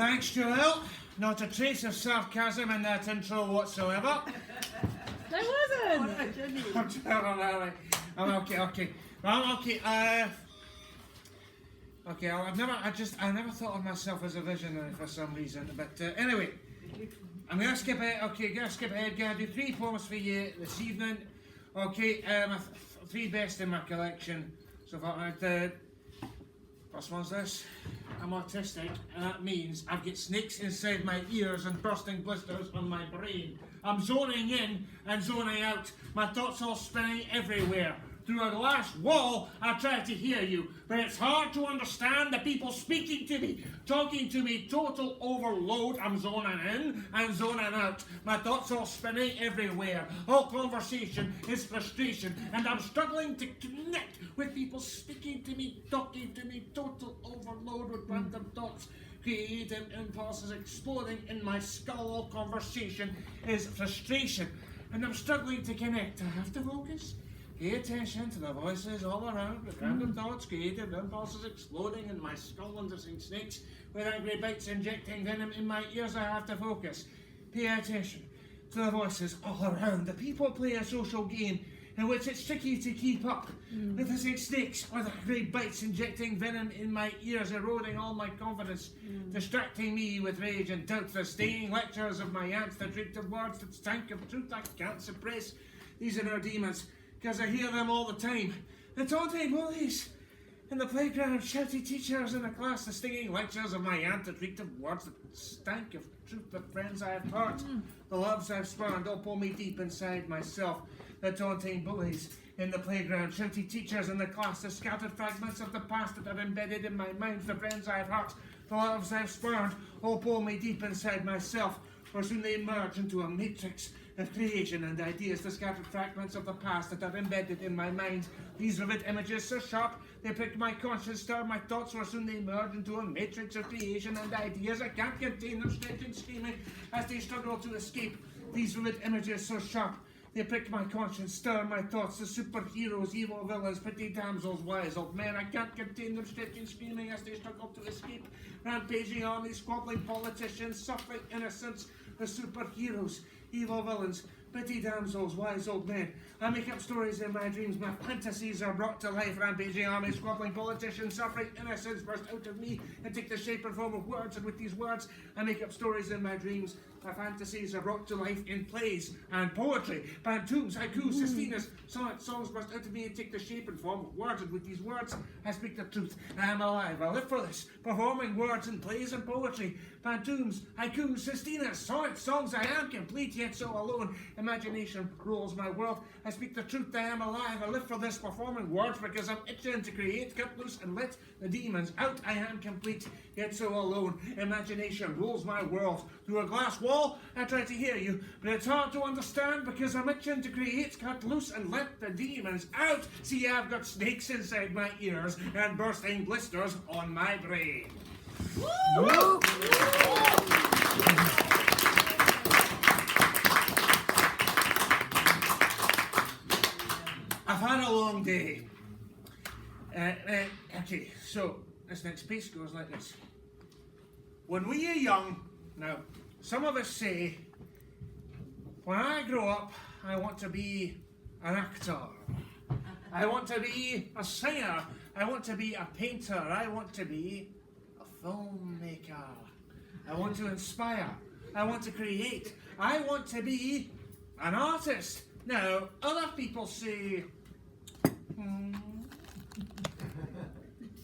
Thanks, Joel. Not a trace of sarcasm in that intro whatsoever. There wasn't. I'm okay. Well, okay. I never thought of myself as a visionary for some reason. But anyway, I'm gonna skip ahead. Okay, gonna skip ahead. Gonna do 3 poems for you this evening. Okay, my 3 best in my collection so far. First one's this. I'm autistic, and that means I've got snakes inside my ears and bursting blisters on my brain. I'm zoning in and zoning out. My thoughts all spinning everywhere. Through a glass wall, I try to hear you, but it's hard to understand the people speaking to me, talking to me, total overload. I'm zoning in and zoning out. My thoughts all spinning everywhere. All conversation is frustration, and I'm struggling to connect with people speaking to me, talking to me, total overload with random thoughts. Creative impulses exploding in my skull. All conversation is frustration, and I'm struggling to connect. I have to focus. Pay attention to the voices all around, with random thoughts, creative impulses exploding in my skull under snakes, with angry bites injecting venom in my ears. I have to focus. Pay attention to the voices all around. The people play a social game in which it's tricky to keep up with the same snakes with angry bites injecting venom in my ears, eroding all my confidence, distracting me with rage and doubt. The stinging lectures of my aunt, the drinking words that stank of truth I can't suppress. These are our demons, because I hear them all the time. The taunting bullies in the playground, shouty teachers in the class, the stinging lectures of my aunt, the reeked of words that stank of truth, the friends I have hurt, the loves I've spurned, all pull me deep inside myself. The taunting bullies in the playground, shouty teachers in the class, the scattered fragments of the past that are embedded in my mind, the friends I have hurt, the loves I've spurned, all pull me deep inside myself. Or soon they merge into a matrix of creation and ideas, the scattered fragments of the past that are embedded in my mind. These vivid images so sharp, they prick my conscience, stir my thoughts, or soon they merge into a matrix of creation and ideas. I can't contain them, stretching, screaming, as they struggle to escape. These vivid images so sharp, they prick my conscience, stir my thoughts, the superheroes, evil villains, pretty damsels, wise old men. I can't contain them, stretching, screaming, as they struggle to escape. Rampaging armies, squabbling politicians, suffering innocents, the superheroes, evil villains, pretty damsels, wise old men. I make up stories in my dreams, my fantasies are brought to life. Rampaging armies, squabbling politicians, suffering innocents burst out of me and take the shape and form of words, and with these words I make up stories in my dreams. My fantasies are brought to life in plays and poetry, pantoums, haikus, sestinas, sonnets, songs burst out of me and take the shape and form of words, and with these words I speak the truth. I am alive, I live for this, performing words in plays and poetry, pantoums, haikus, sestinas, sonnets, songs. I am complete yet so alone. Imagination rules my world. I speak the truth. I am alive, I live for this, performing words because I'm itching to create. Cut loose and let the demons out. I am complete yet so alone. Imagination rules my world. Through a glass wall, I try to hear you, but it's hard to understand because I'm itching to create. Cut loose and let the demons out. See, I've got snakes inside my ears and bursting blisters on my brain. Woo! I've had a long day. Okay, so this next piece goes like this. When we are young, now, some of us say, when I grow up, I want to be an actor. I want to be a singer. I want to be a painter. I want to be a filmmaker. I want to inspire. I want to create. I want to be an artist. Now, other people say,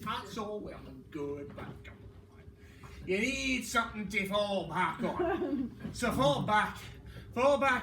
that's all well and good, but you need something to fall back on. So fall back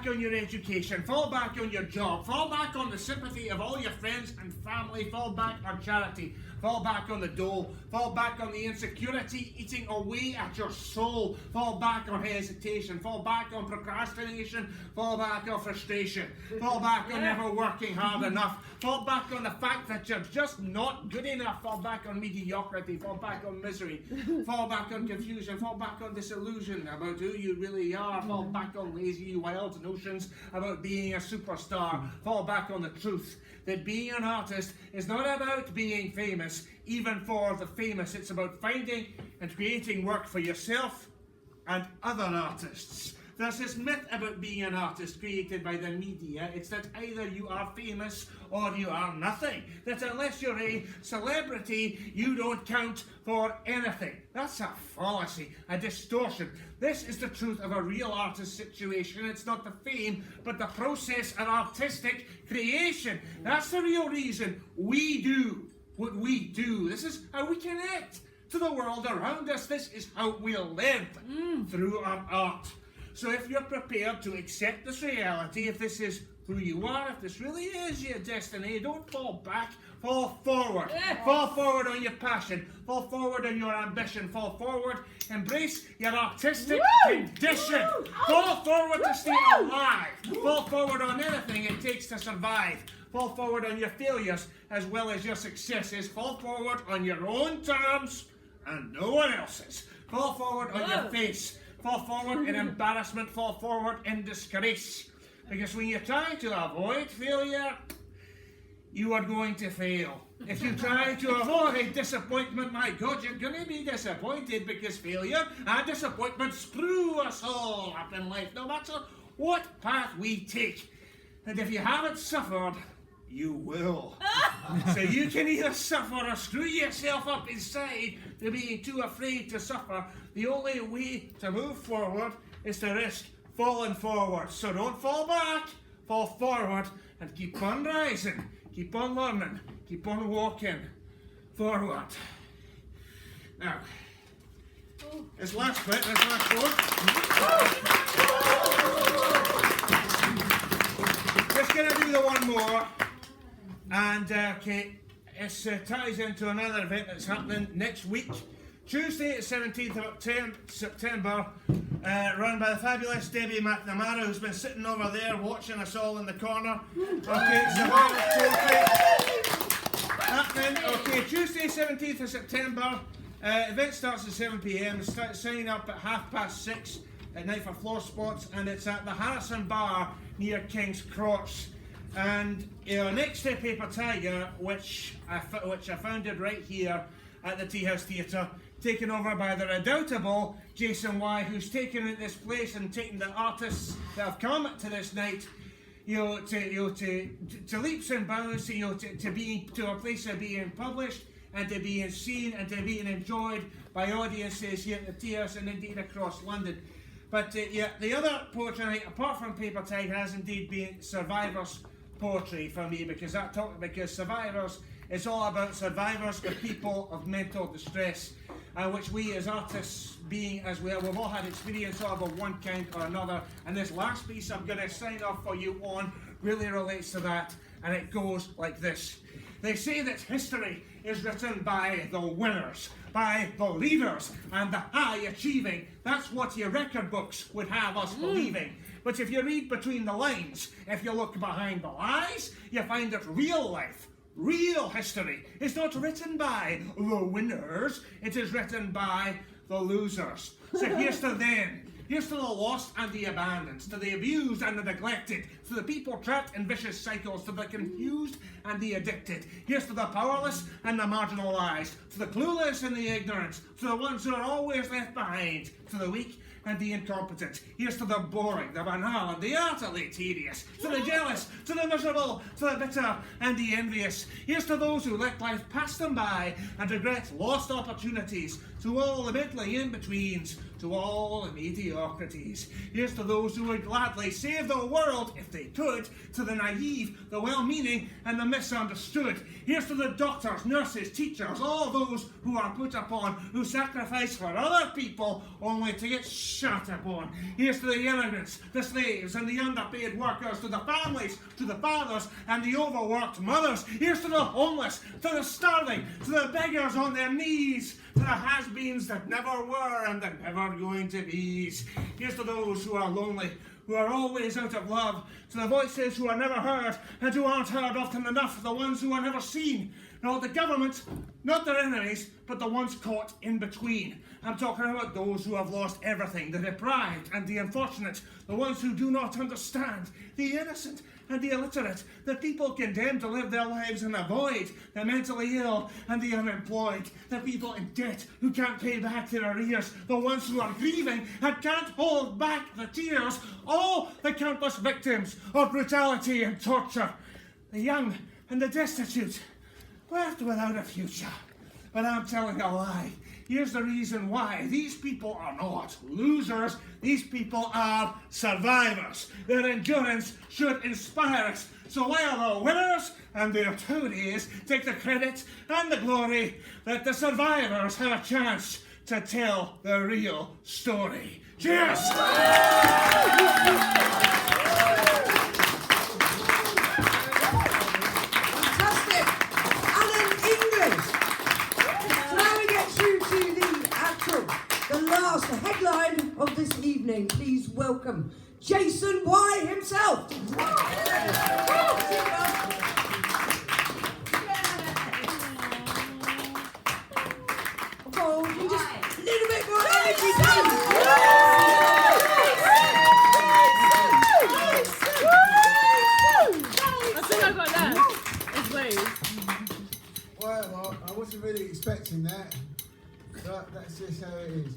on your education, fall back on your job, fall back on the sympathy of all your friends and family, fall back on charity, fall back on the dole, fall back on the insecurity eating away at your soul, fall back on hesitation, fall back on procrastination, fall back on frustration, fall back on never working hard enough, fall back on the fact that you're just not good enough, fall back on mediocrity, fall back on misery, fall back on confusion, fall back on disillusion about who you really are, fall back on lazy wild notions about being a superstar, fall back on the truth that being an artist is not about being famous, famous, even for the famous. It's about finding and creating work for yourself and other artists. There's this myth about being an artist created by the media. It's that either you are famous or you are nothing. That unless you're a celebrity, you don't count for anything. That's a fallacy, a distortion. This is the truth of a real artist situation. It's not the fame, but the process of artistic creation. That's the real reason we do what we do. This is how we connect to the world around us. This is how we live through our art. So if you're prepared to accept this reality, if this is who you are, if this really is your destiny, don't fall back, fall forward. Fall forward on your passion, fall forward on your ambition, fall forward, embrace your artistic condition. Fall forward to stay alive. Fall forward on anything it takes to survive. Fall forward on your failures as well as your successes. Fall forward on your own terms and no one else's. Fall forward on your face. Fall forward in embarrassment, fall forward in disgrace. Because when you try to avoid failure, you are going to fail. If you try to avoid disappointment, my God, you're going to be disappointed, because failure and disappointment screw us all up in life, no matter what path we take. And if you haven't suffered, you will. So you can either suffer or screw yourself up inside to being too afraid to suffer. The only way to move forward is to risk falling forward. So don't fall back, fall forward, and keep on rising, keep on learning, keep on walking forward. Now, this last bit, this last quote. Just gonna do the one more. And okay, it ties into another event that's happening next week, Tuesday, 17th of September, run by the fabulous Debbie McNamara, who's been sitting over there watching us all in the corner. Okay, happening. Okay, Tuesday, 17th of September. Event starts at 7 p.m. Signing up at 6:30 at night for floor spots, and it's at the Harrison Bar near King's Cross. And next to Paper Tiger, which I founded right here at the Tea House Theatre, taken over by the redoubtable Jason Y, who's taken this place and taken the artists that have come to this night, to leaps and bounds, to a place of being published and to being seen and to being enjoyed by audiences here at the Tea House and indeed across London. But the other poetry night, apart from Paper Tiger, has indeed been Survivors poetry for me, because survivors, it's all about survivors of people of mental distress, which we as artists, being as well, we've all had experience of one kind or another, and this last piece I'm going to sign off for you on really relates to that, and it goes like this. They say that history is written by the winners, by the leaders and the high achieving. That's what your record books would have us believing. But if you read between the lines, if you look behind the lies, you find that real life, real history is not written by the winners, it is written by the losers. So here's to them. Here's to the lost and the abandoned, to the abused and the neglected, to the people trapped in vicious cycles, to the confused and the addicted. Here's to the powerless and the marginalised, to the clueless and the ignorant, to the ones who are always left behind, to the weak and the incompetent. Here's to the boring, the banal, and the utterly tedious, to the jealous, to the miserable, to the bitter and the envious. Here's to those who let life pass them by and regret lost opportunities, to all the mentally in-betweens, to all the mediocrities. Here's to those who would gladly save the world if they could, to the naive, the well-meaning, and the misunderstood. Here's to the doctors, nurses, teachers, all those who are put upon, who sacrifice for other people only to get shot upon. Here's to the immigrants, the slaves, and the underpaid workers, to the families, to the fathers, and the overworked mothers. Here's to the homeless, to the starving, to the beggars on their knees, to the has-beens that never were and that never going to be. Here's to those who are lonely, who are always out of love, to the voices who are never heard and who aren't heard often enough, the ones who are never seen Now the government, not their enemies, but the ones caught in between. I'm talking about those who have lost everything, the deprived and the unfortunate, the ones who do not understand, the innocent and the illiterate, the people condemned to live their lives in the void, the mentally ill and the unemployed, the people in debt who can't pay back their arrears, the ones who are grieving and can't hold back the tears, all the countless victims of brutality and torture, the young and the destitute, left without a future. But I'm telling a lie. Here's the reason why. These people are not losers. These people are survivors. Their endurance should inspire us. So while the winners and their toadies take the credit and the glory, let the survivors have a chance to tell the real story. Cheers! Fantastic! Alain English! So now we get through to the last headline of this evening. Please welcome Jason Y himself. Oh, just a little bit more energy, I think I got that. It's waves. Well, I wasn't really expecting that, but that's just how it is.